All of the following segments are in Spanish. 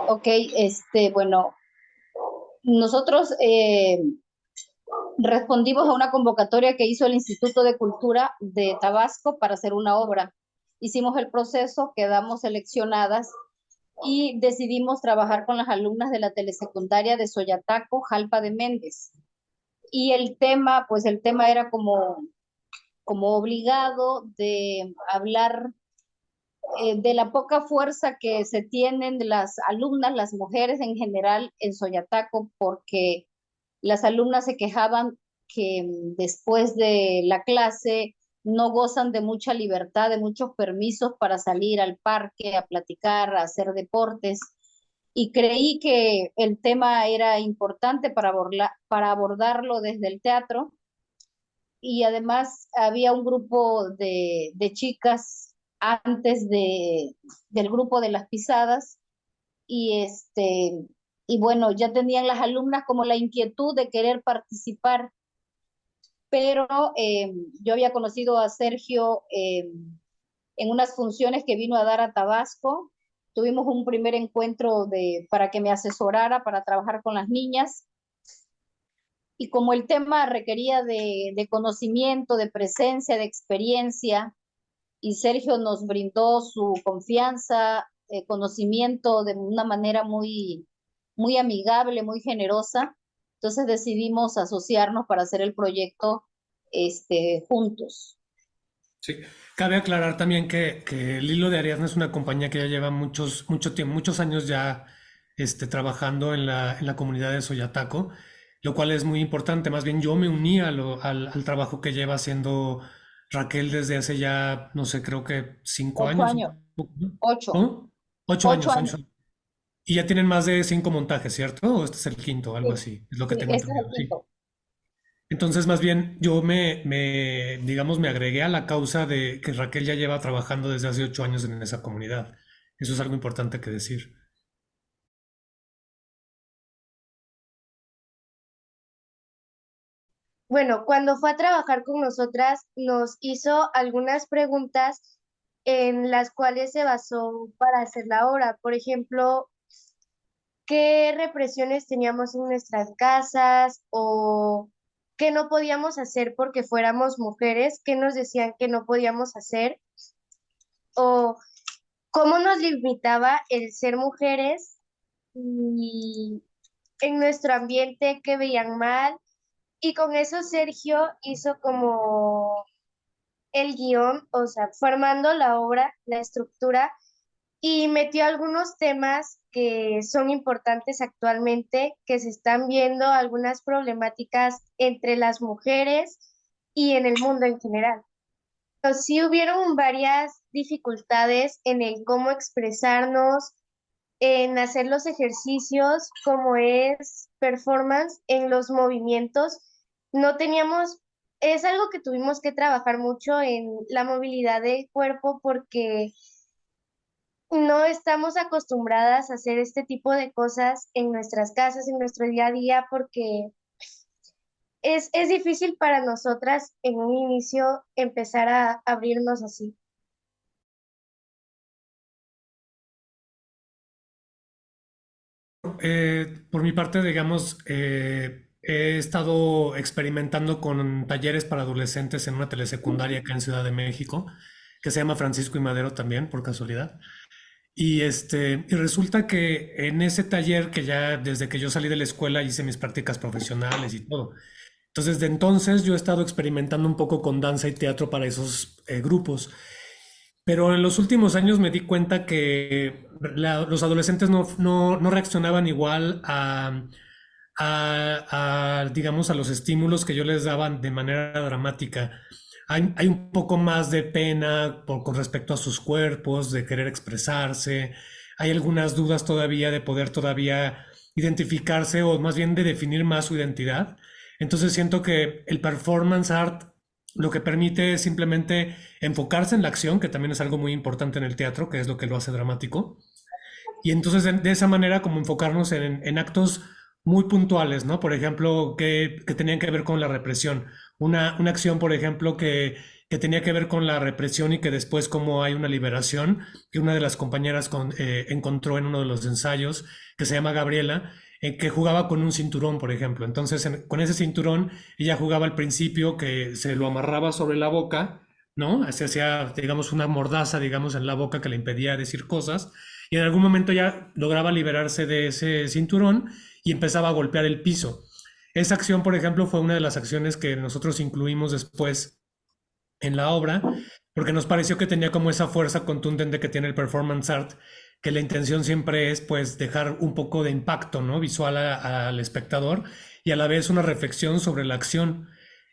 Ok, bueno, nosotros respondimos a una convocatoria que hizo el Instituto de Cultura de Tabasco para hacer una obra. Hicimos el proceso, quedamos seleccionadas y decidimos trabajar con las alumnas de la telesecundaria de Soyataco, Jalpa de Méndez. Y el tema, pues el tema era como obligado de hablar de la poca fuerza que se tienen las alumnas, las mujeres en general en Soyataco, porque las alumnas se quejaban que después de la clase no gozan de mucha libertad, de muchos permisos para salir al parque, a platicar, a hacer deportes. Y creí que el tema era importante para abordarlo desde el teatro. Y además había un grupo de chicas antes del grupo de las pisadas y y bueno, ya tenían las alumnas como la inquietud de querer participar, pero yo había conocido a Sergio en unas funciones que vino a dar a Tabasco. Tuvimos un primer encuentro para que me asesorara para trabajar con las niñas y como el tema requería de conocimiento, de presencia, de experiencia, y Sergio nos brindó su confianza, conocimiento de una manera muy amigable, muy generosa. Entonces decidimos asociarnos para hacer el proyecto juntos. Sí, cabe aclarar también que el Hilo de Ariadna es una compañía que ya lleva mucho tiempo, muchos años ya trabajando en la comunidad de Soyataco, lo cual es muy importante. Más bien yo me uní al trabajo que lleva haciendo Raquel desde hace ya, no sé, creo que 5 años. Años, ocho, ¿Cómo? ocho ocho años, años. 8 años. Y ya tienen más de 5 montajes, ¿cierto? ¿O este es el quinto, algo Sí, así? Es lo que sí, tengo este es entendido, el sí. quinto. Entonces, más bien, yo digamos, me agregué a la causa de que Raquel ya lleva trabajando desde hace 8 años en esa comunidad. Eso es algo importante que decir. Bueno, cuando fue a trabajar con nosotras, nos hizo algunas preguntas en las cuales se basó para hacer la obra. Por ejemplo, ¿qué represiones teníamos en nuestras casas o qué no podíamos hacer porque fuéramos mujeres? ¿Qué nos decían que no podíamos hacer? ¿O cómo nos limitaba el ser mujeres y en nuestro ambiente que veían mal? Y con eso Sergio hizo como el guión, o sea, formando la obra, la estructura, y metió algunos temas que son importantes actualmente, que se están viendo algunas problemáticas entre las mujeres y en el mundo en general. Pero sí hubieron varias dificultades en el cómo expresarnos, en hacer los ejercicios, como es performance, en los movimientos. No teníamos, es algo que tuvimos que trabajar mucho en la movilidad del cuerpo porque no estamos acostumbradas a hacer este tipo de cosas en nuestras casas, en nuestro día a día, porque es difícil para nosotras en un inicio empezar a abrirnos así. Por mi parte, digamos, he estado experimentando con talleres para adolescentes en una telesecundaria acá en Ciudad de México, que se llama Francisco y Madero también, por casualidad. Y resulta que en ese taller, que ya desde que yo salí de la escuela hice mis prácticas profesionales y todo. Entonces, de entonces yo he estado experimentando un poco con danza y teatro para esos grupos. Pero en los últimos años me di cuenta que los adolescentes no reaccionaban igual digamos, a los estímulos que yo les daba de manera dramática. Hay un poco más de pena con respecto a sus cuerpos, de querer expresarse. Hay algunas dudas todavía de poder todavía identificarse o más bien de definir más su identidad. Entonces siento que el performance art lo que permite es simplemente enfocarse en la acción, que también es algo muy importante en el teatro, que es lo que lo hace dramático. Y entonces de esa manera como enfocarnos en actos muy puntuales, ¿no? Por ejemplo, que tenían que ver con la represión. Una acción, por ejemplo, que tenía que ver con la represión y que después como hay una liberación, que una de las compañeras encontró en uno de los ensayos, que se llama Gabriela, que jugaba con un cinturón, por ejemplo. Entonces, con ese cinturón, ella jugaba al principio que se lo amarraba sobre la boca, ¿no? Se hacía, digamos, una mordaza, digamos, en la boca que le impedía decir cosas. Y en algún momento ya lograba liberarse de ese cinturón y empezaba a golpear el piso. Esa acción, por ejemplo, fue una de las acciones que nosotros incluimos después en la obra, porque nos pareció que tenía como esa fuerza contundente que tiene el performance art, que la intención siempre es pues dejar un poco de impacto, ¿no? Visual al espectador y a la vez una reflexión sobre la acción.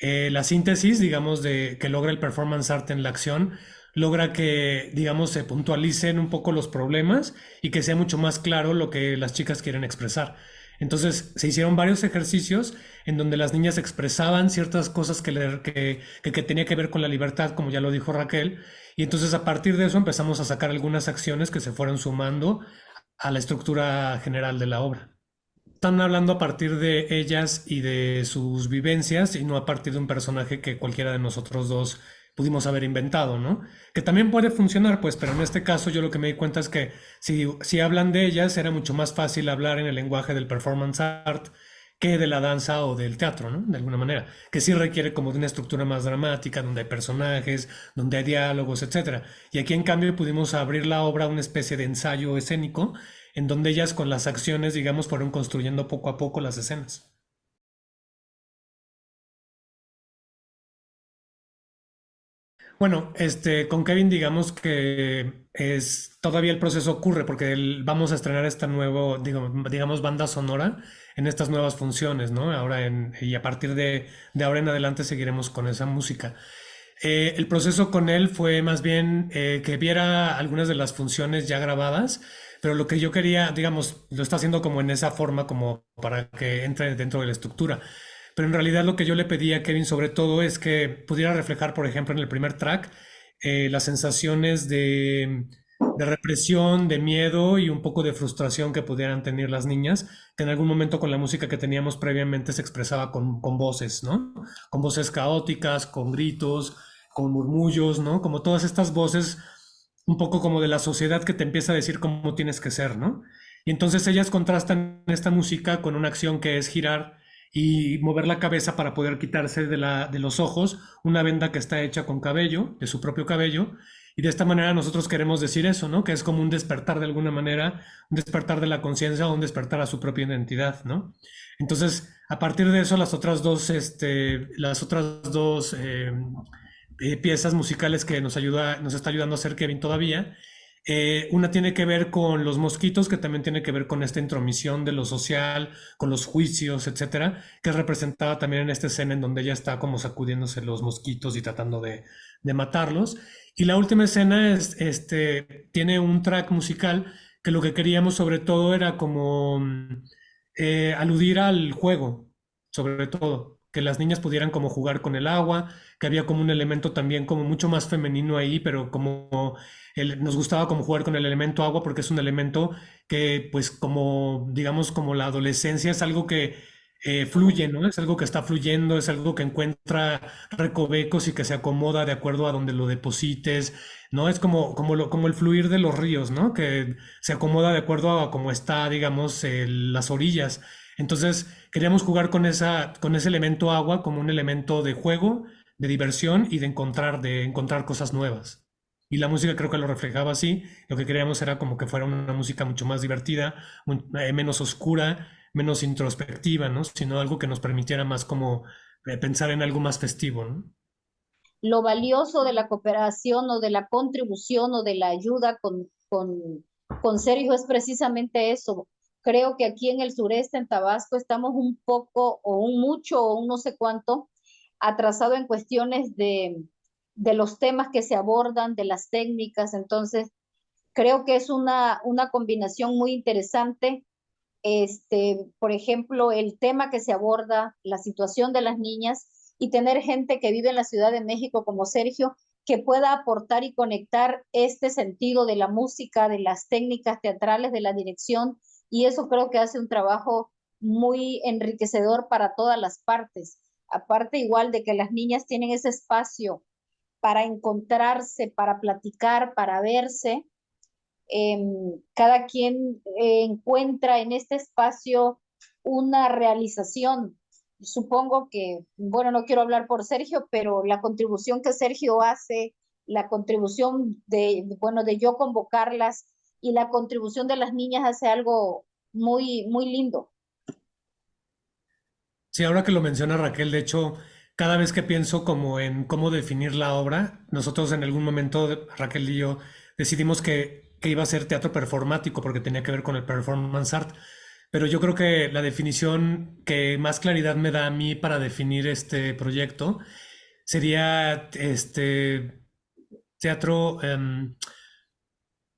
La síntesis, digamos, de que logra el performance art en la acción, logra que, digamos, se puntualicen un poco los problemas y que sea mucho más claro lo que las chicas quieren expresar. Entonces se hicieron varios ejercicios en donde las niñas expresaban ciertas cosas que tenía que ver con la libertad, como ya lo dijo Raquel, y entonces a partir de eso empezamos a sacar algunas acciones que se fueron sumando a la estructura general de la obra. Están hablando a partir de ellas y de sus vivencias y no a partir de un personaje que cualquiera de nosotros dos pudimos haber inventado, ¿no? Que también puede funcionar, pues, pero en este caso yo lo que me di cuenta es que si hablan de ellas era mucho más fácil hablar en el lenguaje del performance art que de la danza o del teatro, ¿no? De alguna manera, que sí requiere como de una estructura más dramática, donde hay personajes, donde hay diálogos, etcétera. Y aquí en cambio pudimos abrir la obra a una especie de ensayo escénico en donde ellas con las acciones, digamos, fueron construyendo poco a poco las escenas. Bueno, con Kevin digamos que todavía el proceso ocurre porque vamos a estrenar esta nueva, digamos, banda sonora en estas nuevas funciones, ¿no? Y a partir de ahora en adelante seguiremos con esa música. El proceso con él fue más bien que viera algunas de las funciones ya grabadas, pero lo que yo quería, digamos, lo está haciendo como en esa forma, como para que entre dentro de la estructura. Pero en realidad lo que yo le pedí a Kevin sobre todo es que pudiera reflejar, por ejemplo, en el primer track, las sensaciones de represión, de miedo y un poco de frustración que pudieran tener las niñas, que en algún momento con la música que teníamos previamente se expresaba con voces, ¿no? Con voces caóticas, con gritos, con murmullos, ¿no? Como todas estas voces, un poco como de la sociedad que te empieza a decir cómo tienes que ser, ¿no? Y entonces ellas contrastan esta música con una acción que es girar y mover la cabeza para poder quitarse de los ojos una venda que está hecha con cabello, de su propio cabello, y de esta manera nosotros queremos decir eso, ¿no? Que es como un despertar de alguna manera, un despertar de la conciencia o un despertar a su propia identidad, ¿no? Entonces, a partir de eso, las otras dos piezas musicales que nos está ayudando a hacer Kevin todavía. Una tiene que ver con los mosquitos, que también tiene que ver con esta intromisión de lo social, con los juicios, etcétera, que es representada también en esta escena en donde ella está como sacudiéndose los mosquitos y tratando de matarlos. Y la última escena tiene un track musical que lo que queríamos sobre todo era como aludir al juego, sobre todo, que las niñas pudieran como jugar con el agua, que había como un elemento también como mucho más femenino ahí, pero como nos gustaba como jugar con el elemento agua porque es un elemento que pues como digamos como la adolescencia es algo que fluye, ¿no? Es algo que está fluyendo, es algo que encuentra recovecos y que se acomoda de acuerdo a donde lo deposites, ¿no? Es como el fluir de los ríos, ¿no? Que se acomoda de acuerdo a cómo está, digamos, las orillas. Entonces queríamos jugar con ese elemento agua como un elemento de juego, de diversión y de encontrar cosas nuevas. Y la música creo que lo reflejaba así. Lo que queríamos era como que fuera una música mucho más divertida, menos oscura, menos introspectiva, ¿no? Sino algo que nos permitiera más como pensar en algo más festivo, ¿no? Lo valioso de la cooperación o de la contribución o de la ayuda con Sergio es precisamente eso. Creo que aquí en el sureste, en Tabasco, estamos un poco o un mucho o un no sé cuánto atrasado en cuestiones de los temas que se abordan, de las técnicas. Entonces, creo que es una combinación muy interesante. Por ejemplo, el tema que se aborda, la situación de las niñas y tener gente que vive en la Ciudad de México como Sergio, que pueda aportar y conectar este sentido de la música, de las técnicas teatrales, de la dirección, y eso creo que hace un trabajo muy enriquecedor para todas las partes. Aparte igual de que las niñas tienen ese espacio para encontrarse, para platicar, para verse, cada quien encuentra en este espacio una realización. Supongo que, bueno, no quiero hablar por Sergio, pero la contribución que Sergio hace, la contribución bueno, de yo convocarlas y la contribución de las niñas hace algo muy, muy lindo. Sí, ahora que lo menciona Raquel, de hecho, cada vez que pienso como en cómo definir la obra, nosotros en algún momento, Raquel y yo, decidimos que iba a ser teatro performático porque tenía que ver con el performance art. Pero yo creo que la definición que más claridad me da a mí para definir este proyecto sería teatro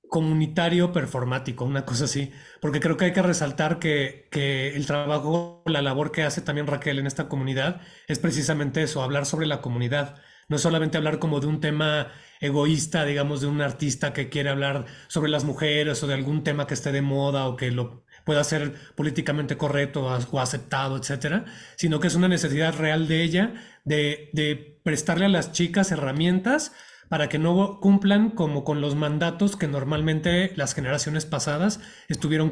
comunitario performático, una cosa así, porque creo que hay que resaltar que el trabajo, la labor que hace también Raquel en esta comunidad es precisamente eso, hablar sobre la comunidad, no solamente hablar como de un tema egoísta, digamos, de un artista que quiere hablar sobre las mujeres o de algún tema que esté de moda o que lo pueda ser políticamente correcto o aceptado, etcétera, sino que es una necesidad real de ella de prestarle a las chicas herramientas para que no cumplan como con los mandatos que normalmente las generaciones pasadas estuvieron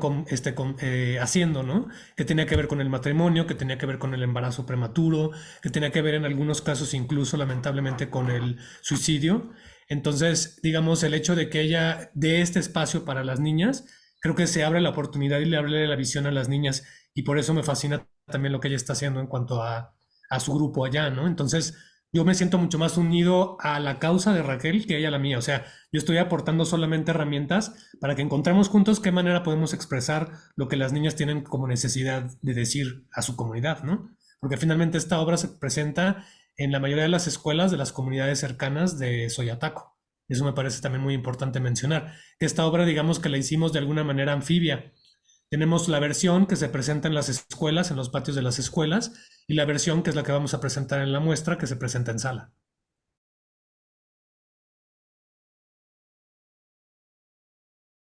haciendo, ¿no? Que tenía que ver con el matrimonio, que tenía que ver con el embarazo prematuro, que tenía que ver en algunos casos incluso lamentablemente con el suicidio. Entonces, digamos, el hecho de que ella dé este espacio para las niñas, creo que se abre la oportunidad y le abre la visión a las niñas y por eso me fascina también lo que ella está haciendo en cuanto a su grupo allá, ¿no? Entonces, yo me siento mucho más unido a la causa de Raquel que ella a la mía. O sea, yo estoy aportando solamente herramientas para que encontremos juntos qué manera podemos expresar lo que las niñas tienen como necesidad de decir a su comunidad, ¿no? Porque finalmente esta obra se presenta en la mayoría de las escuelas de las comunidades cercanas de Soyataco. Eso me parece también muy importante mencionar. Que esta obra, digamos que la hicimos de alguna manera anfibia. Tenemos la versión que se presenta en las escuelas, en los patios de las escuelas, y la versión que es la que vamos a presentar en la muestra, que se presenta en sala.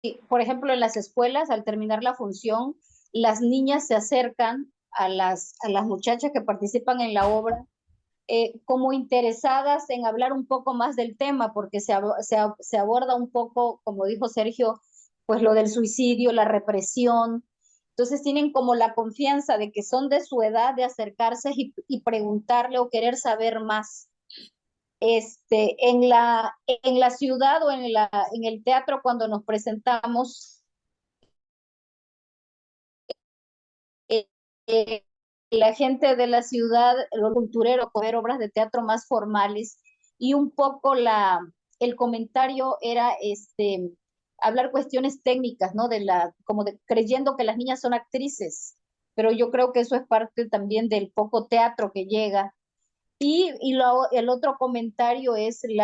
Y, por ejemplo, en las escuelas, al terminar la función, las niñas se acercan a las muchachas que participan en la obra como interesadas en hablar un poco más del tema, porque se aborda un poco, como dijo Sergio, pues lo del suicidio, la represión. Entonces tienen como la confianza de que son de su edad de acercarse y preguntarle o querer saber más. En la ciudad o en el teatro cuando nos presentamos, eh, eh, la gente de la ciudad, los cultureros, ver obras de teatro más formales y un poco el comentario era hablar cuestiones técnicas, ¿no? Creyendo que las niñas son actrices, pero yo creo que eso es parte también del poco teatro que llega. El otro comentario es el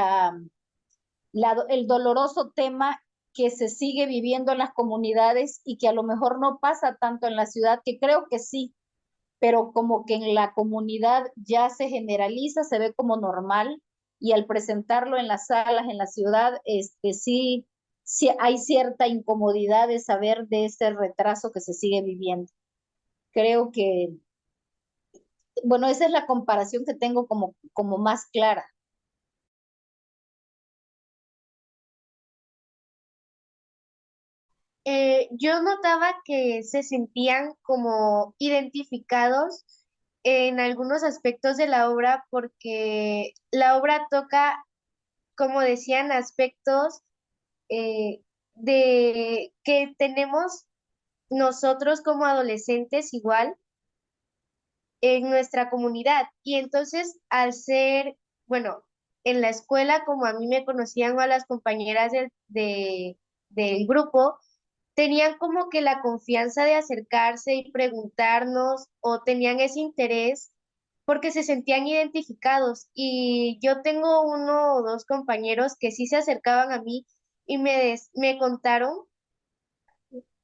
doloroso tema que se sigue viviendo en las comunidades y que a lo mejor no pasa tanto en la ciudad, que creo que sí, pero como que en la comunidad ya se generaliza, se ve como normal y al presentarlo en las salas, en la ciudad, sí, sí hay cierta incomodidad de saber de ese retraso que se sigue viviendo. Creo que, bueno, esa es la comparación que tengo como más clara. Yo notaba que se sentían como identificados en algunos aspectos de la obra porque la obra toca, como decían, aspectos de que tenemos nosotros como adolescentes igual en nuestra comunidad. Y entonces, al ser, bueno, en la escuela, como a mí me conocían o a las compañeras del grupo, tenían como que la confianza de acercarse y preguntarnos o tenían ese interés porque se sentían identificados. Y yo tengo uno o dos compañeros que sí se acercaban a mí y me contaron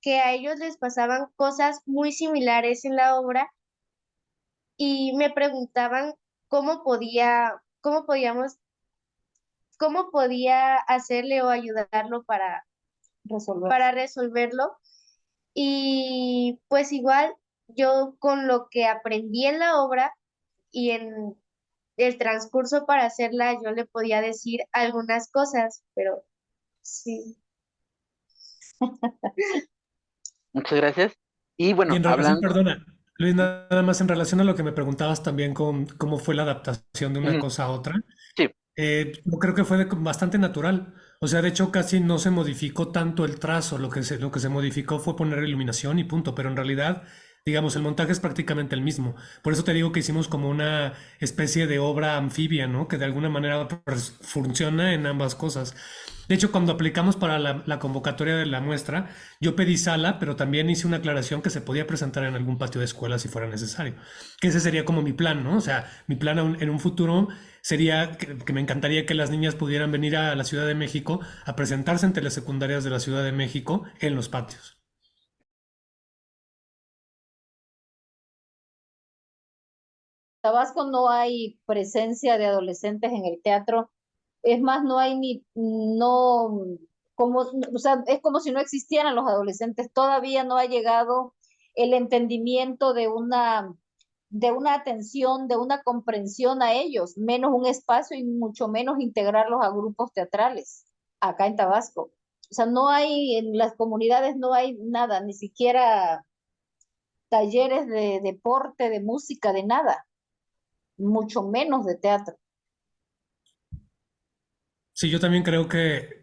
que a ellos les pasaban cosas muy similares en la obra y me preguntaban cómo podíamos, cómo podía hacerle o ayudarlo Resolver. para resolverlo. Y pues igual yo con lo que aprendí en la obra y en el transcurso para hacerla, yo le podía decir algunas cosas, pero sí. Muchas gracias. Y Y bueno, en relación, hablando, perdona, Luis, nada más en relación a lo que me preguntabas también con cómo fue la adaptación de una ujú, cosa a otra, sí, yo creo que fue bastante natural. O sea, de hecho casi no se modificó tanto el trazo, lo que se modificó fue poner iluminación y punto, pero en realidad, digamos, el montaje es prácticamente el mismo. Por eso te digo que hicimos como una especie de obra anfibia, ¿no? Que de alguna manera pues, funciona en ambas cosas. De hecho, cuando aplicamos para la convocatoria de la muestra, yo pedí sala, pero también hice una aclaración que se podía presentar en algún patio de escuela si fuera necesario. Que ese sería como mi plan, ¿no? O sea, mi plan en un futuro sería que me encantaría que las niñas pudieran venir a la Ciudad de México a presentarse en telesecundarias de la Ciudad de México en los patios. Tabasco no hay presencia de adolescentes en el teatro. Es más, no hay ni, no, como, o sea, es como si no existieran los adolescentes. Todavía no ha llegado el entendimiento de una atención, de una comprensión a ellos, menos un espacio y mucho menos integrarlos a grupos teatrales acá en Tabasco. O sea, no hay, en las comunidades no hay nada, ni siquiera talleres de deporte, de música, de nada, mucho menos de teatro. Sí, yo también creo que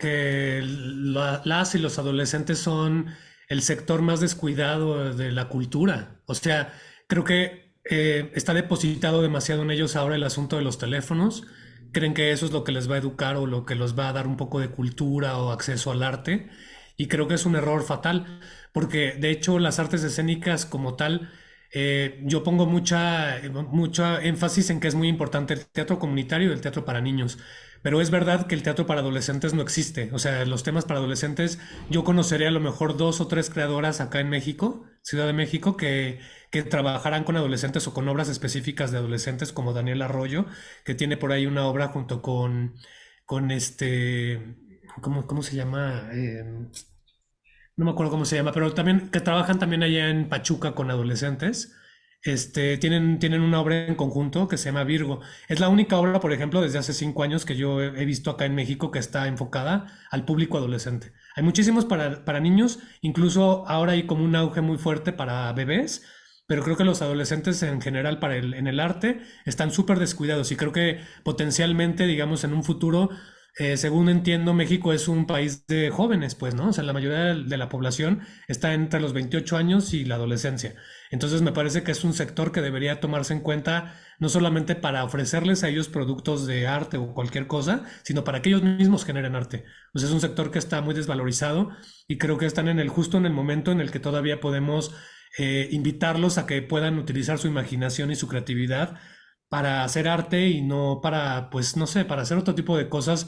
las y los adolescentes son el sector más descuidado de la cultura. O sea, creo que está depositado demasiado en ellos ahora el asunto de los teléfonos. Creen que eso es lo que les va a educar o lo que les va a dar un poco de cultura o acceso al arte. Y creo que es un error fatal, porque de hecho las artes escénicas como tal, yo pongo mucha énfasis en que es muy importante el teatro comunitario y el teatro para niños. Pero es verdad que el teatro para adolescentes no existe. O sea, los temas para adolescentes, yo conoceré a lo mejor dos o tres creadoras acá en México, Ciudad de México, que trabajarán con adolescentes o con obras específicas de adolescentes, como Daniel Arroyo, que tiene por ahí una obra junto con ¿cómo se llama? No me acuerdo cómo se llama, pero también que trabajan también allá en Pachuca con adolescentes. Tienen una obra en conjunto que se llama Virgo. Es la única obra, por ejemplo, desde hace 5 años que yo he visto acá en México que está enfocada al público adolescente. Hay muchísimos para niños, incluso ahora hay como un auge muy fuerte para bebés, pero creo que los adolescentes en general en el arte están súper descuidados y creo que potencialmente, digamos, en un futuro según entiendo, México es un país de jóvenes, pues, ¿no? O sea, la mayoría de la población está entre los 28 años y la adolescencia. Entonces, me parece que es un sector que debería tomarse en cuenta no solamente para ofrecerles a ellos productos de arte o cualquier cosa, sino para que ellos mismos generen arte. O sea, es un sector que está muy desvalorizado y creo que están justo en el momento en el que todavía podemos invitarlos a que puedan utilizar su imaginación y su creatividad para hacer arte y no para, pues, no sé, para hacer otro tipo de cosas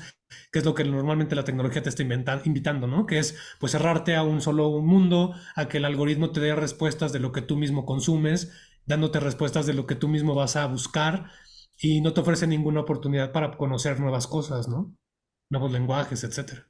que es lo que normalmente la tecnología te está invitando, ¿no? Que es pues cerrarte a un solo mundo, a que el algoritmo te dé respuestas de lo que tú mismo consumes, dándote respuestas de lo que tú mismo vas a buscar y no te ofrece ninguna oportunidad para conocer nuevas cosas, ¿no? Nuevos lenguajes, etcétera.